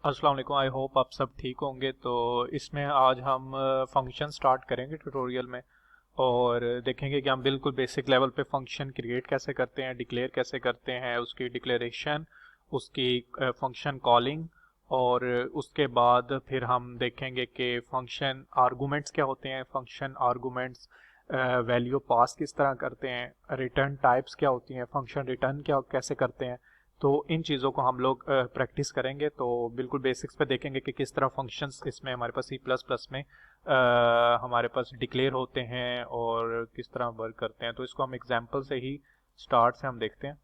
अस्सलाम वालेकुम। I hope आप सब ठीक होंगे। तो इसमें आज हम फंक्शन स्टार्ट करेंगे ट्यूटोरियल में और देखेंगे कि हम बिल्कुल बेसिक लेवल पे फंक्शन क्रिएट कैसे करते हैं, डिक्लेयर कैसे करते हैं, उसकी डिक्लेरेशन, उसकी फंक्शन कॉलिंग, और उसके बाद फिर हम देखेंगे कि फंक्शन आर्गुमेंट्स क्या होते हैं, फंक्शन आर्गुमेंट्स वैल्यू पास किस तरह करते हैं, रिटर्न टाइप्स क्या होती हैं, फंक्शन रिटर्न क्या कैसे करते हैं। तो इन चीज़ों को हम लोग प्रैक्टिस करेंगे। तो बिल्कुल बेसिक्स पे देखेंगे कि किस तरह फंक्शंस इसमें हमारे पास सी प्लस प्लस में हमारे पास डिक्लेयर होते हैं और किस तरह वर्क करते हैं। तो इसको हम एग्जांपल से ही स्टार्ट से हम देखते हैं।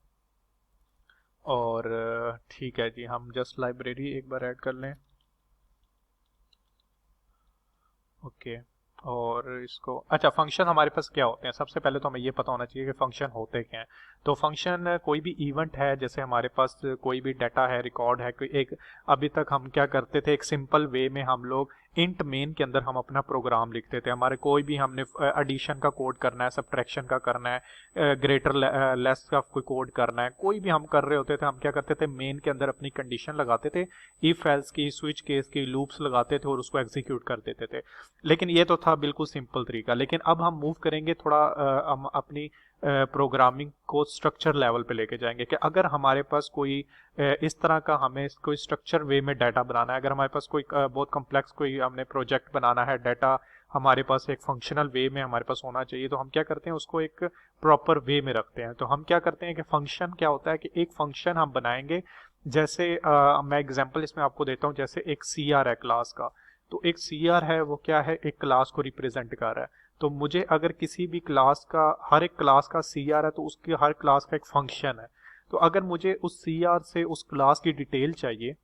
और ठीक है जी, हम जस्ट लाइब्रेरी एक बार ऐड कर लें। ओके। और इसको अच्छा, फंक्शन हमारे पास क्या होते हैं, सबसे पहले तो हमें ये पता होना चाहिए कि फंक्शन होते क्या हैं। तो फंक्शन कोई भी इवेंट है, जैसे हमारे पास कोई भी डाटा है, रिकॉर्ड है, कोई एक, अभी तक हम क्या करते थे, एक सिंपल वे में हम लोग इंट मेन के अंदर हम अपना प्रोग्राम लिखते थे। हमारे कोई भी हमने एडिशन का कोड करना है, सब्ट्रैक्शन का करना है, ग्रेटर लेस का कोई कोड करना है, कोई भी हम कर रहे होते थे, हम क्या करते थे, मेन के अंदर अपनी कंडीशन लगाते थे, इफ एल्स की, स्विच केस की, लूप्स लगाते थे और उसको एग्जीक्यूट कर देते थे। लेकिन ये तो था बिल्कुल सिंपल तरीका। लेकिन अब हम मूव करेंगे थोड़ा, हम अपनी प्रोग्रामिंग को स्ट्रक्चर लेवल पे लेके जाएंगे कि अगर हमारे पास कोई इस तरह का, हमें कोई स्ट्रक्चर वे में डाटा बनाना है, अगर हमारे पास कोई बहुत कॉम्प्लेक्स कोई हमने प्रोजेक्ट बनाना है, डाटा हमारे पास एक फंक्शनल वे में हमारे पास होना चाहिए, तो हम क्या करते हैं, उसको एक प्रॉपर वे में रखते हैं। तो हम क्या करते हैं कि फंक्शन क्या होता है कि एक फंक्शन हम बनाएंगे। जैसे मैं एग्जांपल इसमें आपको देता हूँ, जैसे एक सी आर है क्लास का। तो एक सी आर है, वो क्या है, एक क्लास को रिप्रेजेंट कर रहा है। तो मुझे अगर किसी भी क्लास का, हर एक क्लास का सी आर है, तो उसकी हर क्लास का एक फंक्शन है। तो अगर मुझे उस सी आर से उस क्लास की डिटेल चाहिए,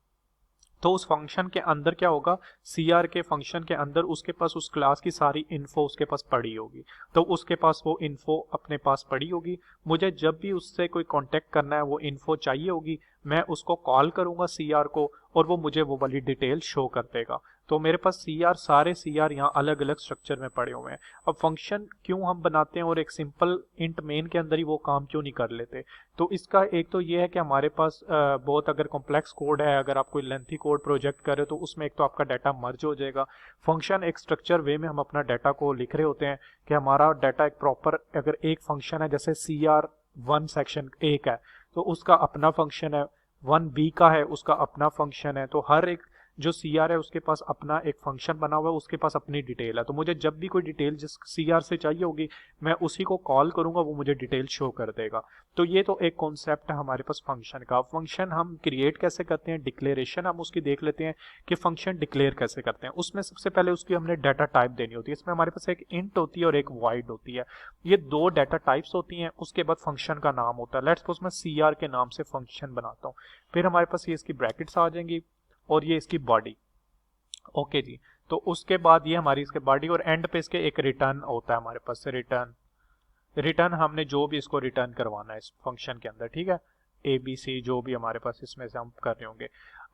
तो उस फंक्शन के अंदर क्या होगा, सीआर के फंक्शन के अंदर उसके पास उस क्लास की सारी इन्फो उसके पास पड़ी होगी। तो उसके पास वो इन्फो अपने पास पड़ी होगी। मुझे जब भी उससे कोई कांटेक्ट करना है, वो इन्फो चाहिए होगी, मैं उसको कॉल करूंगा सीआर को, और वो मुझे वो वाली डिटेल शो कर देगा। तो मेरे पास सीआर, सारे सीआर यहाँ अलग अलग स्ट्रक्चर में पड़े हुए हैं। अब फंक्शन क्यों हम बनाते हैं और एक सिंपल इंट मेन के अंदर ही वो काम क्यों नहीं कर लेते। तो इसका एक तो ये है कि हमारे पास बहुत अगर कॉम्प्लेक्स कोड है, अगर आप कोई लेंथी कोड प्रोजेक्ट कर रहे हो, तो उसमें एक तो आपका डाटा मर्ज हो जाएगा। फंक्शन एक स्ट्रक्चर वे में हम अपना डाटा को लिख रहे होते हैं कि हमारा डाटा एक प्रॉपर, अगर एक फंक्शन है जैसे सी आर वन सेक्शन एक है, तो उसका अपना फंक्शन है, वन बी का है, उसका अपना फंक्शन है। तो हर एक जो सी आर है उसके पास अपना एक फंक्शन बना हुआ है, उसके पास अपनी डिटेल है। तो मुझे जब भी कोई डिटेल जिस सी आर से चाहिए होगी, मैं उसी को कॉल करूंगा, वो मुझे डिटेल शो कर देगा। तो ये तो एक कॉन्सेप्ट है हमारे पास फंक्शन का। फंक्शन हम क्रिएट कैसे करते हैं, डिक्लेरेशन हम उसकी देख लेते हैं कि फंक्शन डिक्लेयर कैसे करते हैं। उसमें सबसे पहले उसकी हमने डाटा टाइप देनी होती है। इसमें हमारे पास एक इंट होती है और एक वॉइड होती है। ये दो डाटा टाइप्स होती हैं। उसके बाद फंक्शन का नाम होता है। लेट्स सपोज मैं सी आर के नाम से फंक्शन बनाता हूँ। फिर हमारे पास ये इसकी ब्रैकेट्स आ जाएंगी और ये इसकी बॉडी। ओके जी। तो उसके बाद ये हमारी इसके बॉडी, और एंड पे इसके एक रिटर्न होता है हमारे पास, रिटर्न। रिटर्न हमने जो भी इसको रिटर्न करवाना है इस फंक्शन के अंदर, ठीक है, ए बी सी जो भी हमारे पास इसमें से हम कर रहे होंगे।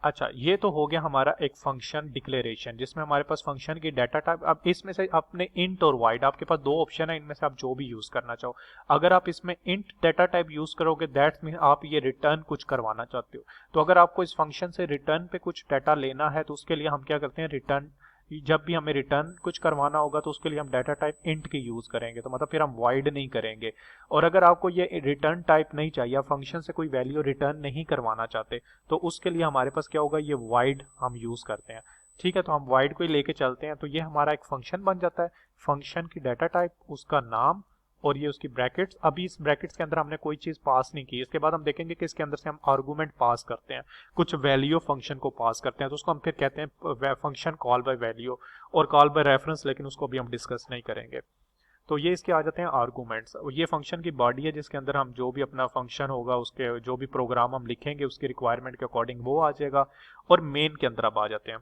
अच्छा, ये तो हो गया हमारा एक फंक्शन डिक्लेरेशन, जिसमें हमारे पास फंक्शन की डाटा टाइप। अब इसमें से अपने इंट और वाइड, आपके पास दो ऑप्शन है, इनमें से आप जो भी यूज करना चाहो। अगर आप इसमें इंट डाटा टाइप यूज करोगे, दैट्स मीन आप ये रिटर्न कुछ करवाना चाहते हो। तो अगर आपको इस फंक्शन से रिटर्न पे कुछ डाटा लेना है, तो उसके लिए हम क्या करते हैं, रिटर्न, जब भी हमें रिटर्न कुछ करवाना होगा, तो उसके लिए हम डाटा टाइप इंट की यूज करेंगे। तो मतलब फिर हम वाइड नहीं करेंगे। और अगर आपको ये रिटर्न टाइप नहीं चाहिए, फंक्शन से कोई वैल्यू रिटर्न नहीं करवाना चाहते, तो उसके लिए हमारे पास क्या होगा, ये वाइड हम यूज करते हैं। ठीक है, तो हम वाइड को ही लेके चलते हैं। तो ये हमारा एक फंक्शन बन जाता है। फंक्शन की डाटा टाइप, उसका नाम, और ये उसकी ब्रैकेट्स। अभी इस ब्रैकेट्स के अंदर हमने कोई चीज पास नहीं की। इसके बाद हम देखेंगे कि इसके अंदर से हम आर्गुमेंट पास करते हैं, कुछ वैल्यू फंक्शन को पास करते हैं। तो उसको हम फिर कहते हैं फंक्शन कॉल बाय वैल्यू और कॉल बाय रेफरेंस, लेकिन उसको अभी हम डिस्कस नहीं करेंगे। तो ये इसके आ जाते हैं आर्गुमेंट्स। ये फंक्शन की बॉडी है, जिसके अंदर हम जो भी अपना फंक्शन होगा, उसके जो भी प्रोग्राम हम लिखेंगे, उसकी रिक्वायरमेंट के अकॉर्डिंग वो आ जाएगा। और मेन के अंदर अब आ जाते हैं।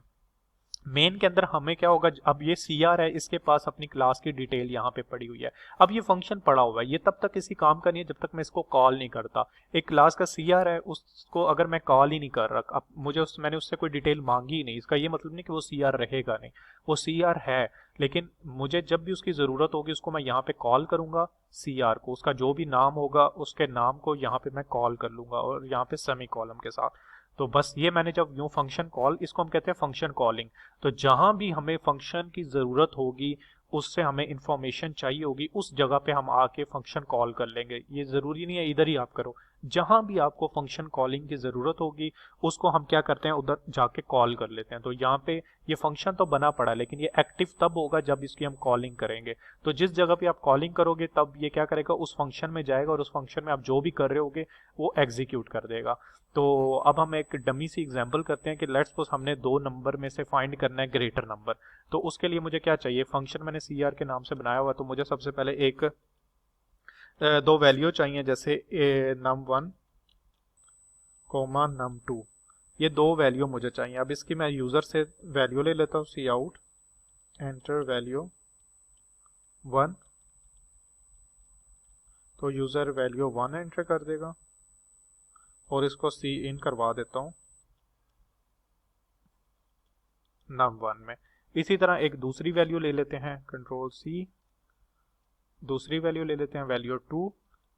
मेन के अंदर हमें क्या होगा, अब ये सी आर है, इसके पास अपनी क्लास की डिटेल यहाँ पे पड़ी हुई है। अब ये फंक्शन पड़ा हुआ है, ये तब तक किसी काम का नहीं है जब तक मैं इसको कॉल नहीं करता। एक क्लास का सी आर है, उसको अगर मैं कॉल ही नहीं कर रहा, अब मुझे मैंने उससे कोई डिटेल मांगी ही नहीं, इसका ये मतलब नहीं कि वो सी आर रहेगा नहीं, वो सी आर है। लेकिन मुझे जब भी उसकी जरूरत होगी, उसको मैं यहाँ पे कॉल करूंगा, सी आर को, उसका जो भी नाम होगा उसके नाम को यहाँ पे मैं कॉल कर लूंगा, और यहाँ पे सेमी कॉलम के साथ। तो बस ये मैंने जब यूं फंक्शन कॉल, इसको हम कहते हैं फंक्शन कॉलिंग। तो जहां भी हमें फंक्शन की जरूरत होगी, उससे हमें इंफॉर्मेशन चाहिए होगी, उस जगह पे हम आके फंक्शन कॉल कर लेंगे। ये जरूरी नहीं है इधर ही आप करो, जहां भी आपको फंक्शन कॉलिंग की जरूरत होगी उसको हम क्या करते हैं, उधर जाके कॉल कर लेते हैं। तो यहाँ पे ये फंक्शन तो बना पड़ा है, लेकिन ये एक्टिव तब होगा जब इसकी हम कॉलिंग करेंगे। तो जिस जगह पे आप कॉलिंग करोगे तब ये क्या करेगा, उस फंक्शन में जाएगा और उस फंक्शन में आप जो भी कर रहे होगे वो एग्जीक्यूट कर देगा। तो अब हम एक डमी सी एग्जांपल करते हैं कि लेट्स सपोज हमने दो नंबर में से फाइंड करना है ग्रेटर नंबर। तो उसके लिए मुझे क्या चाहिए, फंक्शन मैंने सी आर के नाम से बनाया हुआ, तो मुझे सबसे पहले एक दो वैल्यू चाहिए, जैसे num1 कोमा num2, ये दो वैल्यू मुझे चाहिए। अब इसकी मैं यूजर से वैल्यू ले लेता हूँ, सी आउट एंटर वैल्यू 1, तो यूजर वैल्यू 1 एंटर कर देगा और इसको सी इन करवा देता हूँ num1 में। इसी तरह एक दूसरी वैल्यू ले लेते हैं, कंट्रोल सी, दूसरी वैल्यू ले लेते हैं वैल्यू 2,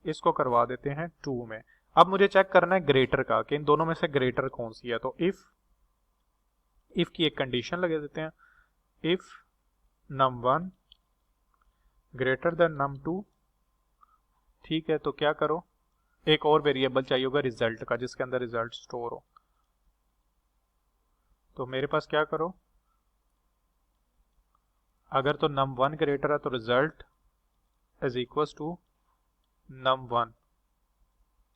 इसको करवा देते हैं 2 में। अब मुझे चेक करना है ग्रेटर का, कि इन दोनों में से ग्रेटर कौन सी है। तो इफ की एक कंडीशन लगा देते हैं, if num1 greater than num2। ठीक है, तो क्या करो, एक और वेरिएबल चाहिए होगा रिजल्ट का, जिसके अंदर रिजल्ट स्टोर हो। तो मेरे पास क्या करो, अगर तो num1 ग्रेटर है तो result is equal to num1,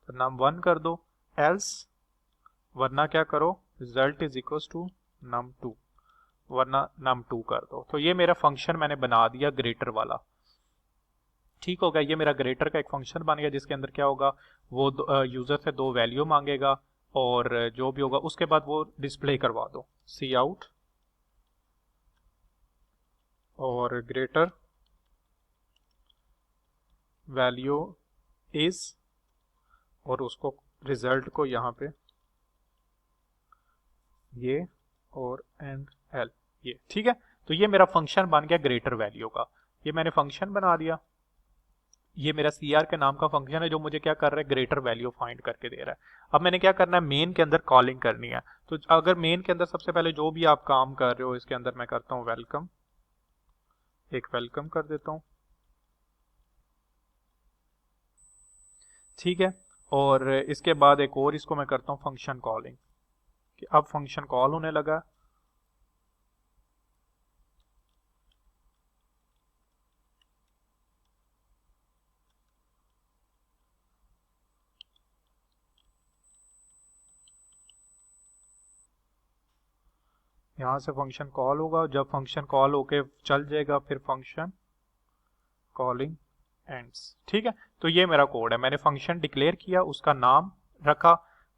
तो num1 कर दो, एल्स वरना क्या करो, result is equal to num2, वरना num2 कर दो। तो ये मेरा फंक्शन मैंने बना दिया ग्रेटर वाला। ठीक हो गया, ये मेरा ग्रेटर का एक फंक्शन बन गया, जिसके अंदर क्या होगा, वो यूजर से दो वैल्यू मांगेगा और जो भी होगा उसके बाद वो डिस्प्ले करवा दो, सी आउट और ग्रेटर वैल्यू इज, और उसको रिजल्ट को यहाँ पे ये और एंड एल, ये ठीक है। तो ये मेरा फंक्शन बन गया ग्रेटर वैल्यू का, ये मैंने फंक्शन बना दिया। ये मेरा सी आर के नाम का फंक्शन है जो मुझे क्या कर रहा है, ग्रेटर वैल्यू फाइंड करके दे रहा है। अब मैंने क्या करना है, मेन के अंदर कॉलिंग करनी है। तो अगर मेन के अंदर सबसे पहले जो भी आप काम कर रहे हो, इसके अंदर मैं करता हूँ वेलकम, एक वेलकम कर देता हूँ, ठीक है। और इसके बाद एक और इसको मैं करता हूँ फंक्शन कॉलिंग, कि अब फंक्शन कॉल होने लगा। यहां से फंक्शन कॉल होगा, जब फंक्शन कॉल होके चल जाएगा फिर फंक्शन कॉलिंग एंड्स, ठीक है। तो ये मेरा कोड है, मैंने फंक्शन डिक्लेयर किया, उसका नाम रखा,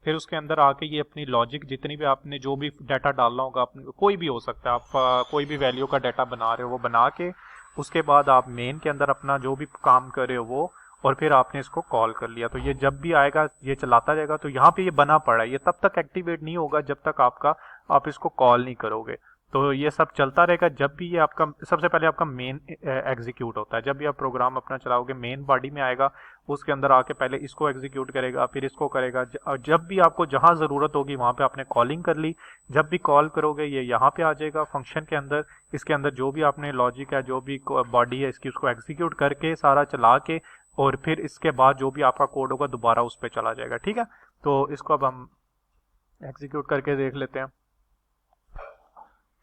फिर उसके अंदर आके ये अपनी लॉजिक, जितनी भी आपने जो भी डाटा डालना होगा, अपने कोई भी हो सकता है, आप कोई भी वैल्यू का डाटा बना रहे हो वो बना के, उसके बाद आप मेन के अंदर अपना जो भी काम कर रहे हो वो, और फिर आपने इसको कॉल कर लिया। तो ये जब भी आएगा ये चलाता जाएगा। तो यहाँ पे ये बना पड़ा है, ये तब तक एक्टिवेट नहीं होगा जब तक आप इसको कॉल नहीं करोगे। तो ये सब चलता रहेगा। जब भी ये आपका, सबसे पहले आपका मेन एग्जीक्यूट होता है, जब भी आप प्रोग्राम अपना चलाओगे मेन बॉडी में आएगा, उसके अंदर आके पहले इसको एग्जीक्यूट करेगा, फिर इसको करेगा। जब भी आपको जहां जरूरत होगी वहां पे आपने कॉलिंग कर ली, जब भी कॉल करोगे ये यहाँ पे आ जाएगा फंक्शन के अंदर। इसके अंदर जो भी आपने लॉजिक है, जो भी बॉडी है इसकी, उसको एग्जीक्यूट करके सारा चला के, और फिर इसके बाद जो भी आपका कोड होगा दोबारा उस पर चला जाएगा, ठीक है। तो इसको अब हम एग्जीक्यूट करके देख लेते हैं,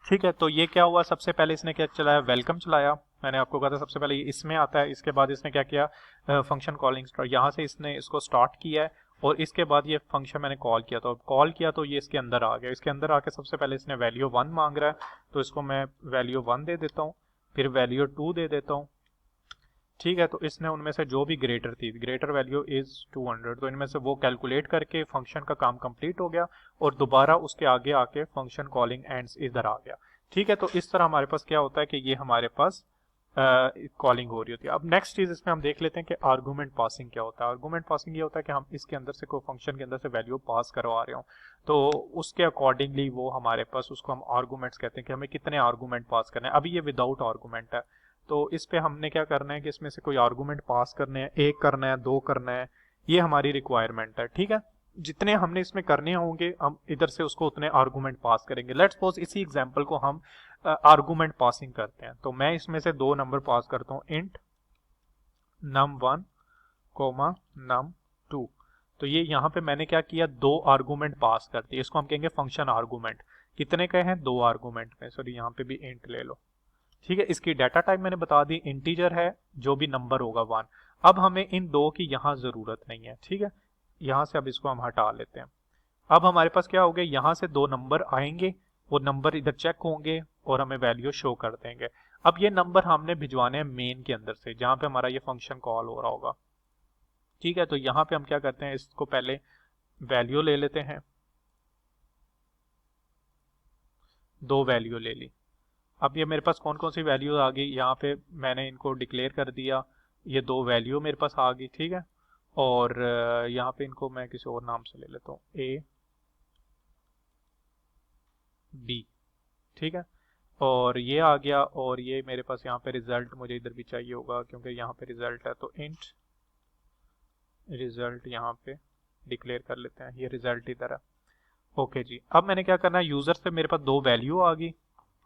ठीक है। तो ये क्या हुआ, सबसे पहले इसने क्या चलाया, वेलकम चलाया। मैंने आपको कहा था सबसे पहले इसमें आता है, इसके बाद इसने क्या किया, फंक्शन कॉलिंग स्टार्ट, यहाँ से इसने इसको स्टार्ट किया है, और इसके बाद ये फंक्शन मैंने कॉल किया। तो कॉल किया तो ये इसके अंदर आ गया। इसके अंदर आके सबसे पहले इसने वैल्यू 1 मांग रहा है, तो इसको मैं वैल्यू 1 दे देता हूँ, फिर वैल्यू 2 दे देता हूँ, ठीक है। तो इसने उनमें से जो भी ग्रेटर थी, ग्रेटर वैल्यू इज 200, तो इनमें से वो कैलकुलेट करके फंक्शन का काम कंप्लीट हो गया, और दोबारा उसके आगे आके फंक्शन कॉलिंग एंड्स इधर आ गया, ठीक है। तो इस तरह हमारे पास क्या होता है कि ये हमारे पास कॉलिंग हो रही होती है। अब नेक्स्ट चीज इसमें हम देख लेते हैं कि आर्गुमेंट पासिंग क्या होता है। आर्गुमेंट पासिंग ये होता है कि हम इसके अंदर से कोई फंक्शन के अंदर से वैल्यू पास करवा रहे हो, तो उसके अकॉर्डिंगली वो हमारे पास, उसको हम आर्गुमेंट्स कहते हैं कि हमें कितने आर्गुमेंट पास करने हैं। अभी ये विदाउट आर्गुमेंट है, तो इस पे हमने क्या करना है कि इसमें से कोई आर्गुमेंट पास करने हैं, एक करना है, दो करना है, ये हमारी रिक्वायरमेंट है, ठीक है। जितने हमने इसमें करने होंगे हम इधर से उसको उतने आर्गुमेंट पास करेंगे। लेट्स सपोज इसी एग्जांपल को हम आर्गुमेंट पासिंग करते हैं, तो मैं इसमें से दो नंबर पास करता हूँ, इंट num1 कोमा num2। तो ये यहाँ पे मैंने क्या किया, दो आर्गुमेंट पास कर दिए, इसको हम कहेंगे फंक्शन आर्गुमेंट। कितने के हैं, दो आर्गुमेंट में, सॉरी यहाँ पे भी इंट ले लो, ठीक है। इसकी डाटा टाइप मैंने बता दी, इंटीजर है, जो भी नंबर होगा 1। अब हमें इन दो की यहाँ जरूरत नहीं है, ठीक है। यहाँ से अब इसको हम हटा लेते हैं। अब हमारे पास क्या हो गया, यहाँ से दो नंबर आएंगे, वो नंबर इधर चेक होंगे और हमें वैल्यू शो कर देंगे। अब ये नंबर हमने भिजवाने हैं मेन के अंदर से, जहां पे हमारा ये फंक्शन कॉल हो रहा होगा, ठीक है। तो यहाँ पे हम क्या करते हैं, इसको पहले वैल्यू ले लेते हैं, दो वैल्यू ले ली। अब ये मेरे पास कौन कौन सी वैल्यू आ गई, यहाँ पे मैंने इनको डिक्लेयर कर दिया, ये दो वैल्यू मेरे पास आ गई, ठीक है। और यहाँ पे इनको मैं किसी और नाम से ले लेता हूँ, ए बी, ठीक है। और ये आ गया, और ये मेरे पास यहाँ पे रिजल्ट मुझे इधर भी चाहिए होगा, क्योंकि यहाँ पे रिजल्ट है, तो इंट रिजल्ट यहाँ पे डिक्लेयर कर लेते हैं, ये रिजल्ट इधर है। ओके जी, अब मैंने क्या करना है, यूजर से मेरे पास दो वैल्यू आ गई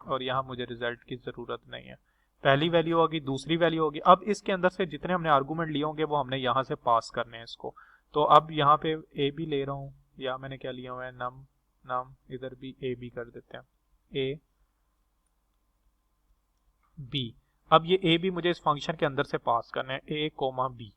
और यहाँ मुझे रिजल्ट की जरूरत नहीं है। पहली वैल्यू होगी, दूसरी वैल्यू होगी। अब इसके अंदर से जितने हमने आर्गुमेंट लिए होंगे वो हमने यहाँ से पास करने हैं इसको। तो अब यहाँ पे ए बी ले रहा हूँ, या मैंने क्या लिया हुआ है, नम नम, इधर भी ए बी कर देते हैं, ए बी। अब ये ए बी मुझे इस फंक्शन के अंदर से पास करना है, ए कोमा बी।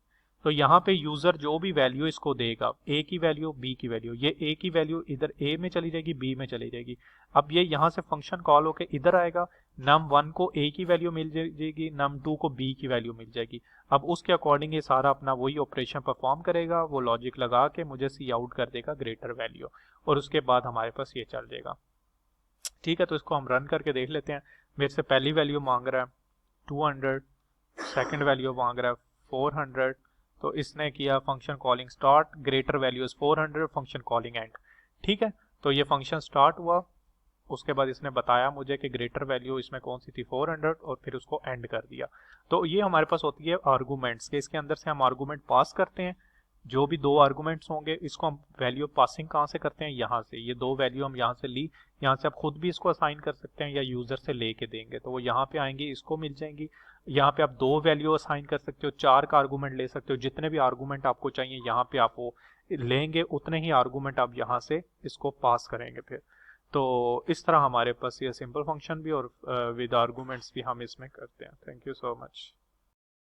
तो यहाँ पे यूजर जो भी वैल्यू इसको देगा, ए की वैल्यू बी की वैल्यू, ये ए की वैल्यू इधर ए में चली जाएगी, बी में चली जाएगी। अब ये यहाँ से फंक्शन कॉल होके इधर आएगा, num1 को ए की वैल्यू मिल जाएगी, num2 को बी की वैल्यू मिल जाएगी। अब उसके अकॉर्डिंग ये सारा अपना वही ऑपरेशन परफॉर्म करेगा, वो लॉजिक लगा के मुझे सी आउट कर देगा ग्रेटर वैल्यू, और उसके बाद हमारे पास ये चल जाएगा, ठीक है। तो इसको हम रन करके देख लेते हैं। मेरे से पहली वैल्यू मांग रहा है 200, सेकंड वैल्यू मांग रहा है 400। तो इसने किया function calling start, greater value is 400, function calling and, ठीक है। तो ये फंक्शन स्टार्ट हुआ, उसके बाद इसने बताया मुझे कि ग्रेटर वैल्यू इसमें कौन सी थी, 400, और फिर उसको एंड कर दिया। तो ये हमारे पास होती है आर्गूमेंट्स के, इसके अंदर से हम आर्गूमेंट पास करते हैं, जो भी दो आर्गुमेंट्स होंगे इसको हम वैल्यू पासिंग कहाँ से करते हैं, यहाँ से। ये दो वैल्यू हम यहाँ से ली, यहाँ से आप खुद भी इसको असाइन कर सकते हैं या यूजर से लेके देंगे, तो वो यहाँ पे आएंगी, इसको मिल जाएंगी। यहाँ पे आप दो वैल्यू असाइन कर सकते हो, चार का आर्गुमेंट ले सकते हो, जितने भी आर्गुमेंट आपको चाहिए यहाँ पे आप वो लेंगे, उतने ही आर्गुमेंट आप यहाँ से इसको पास करेंगे फिर। तो इस तरह हमारे पास ये सिंपल फंक्शन भी और विद आर्गुमेंट्स भी हम इसमें करते हैं। Thank you so much.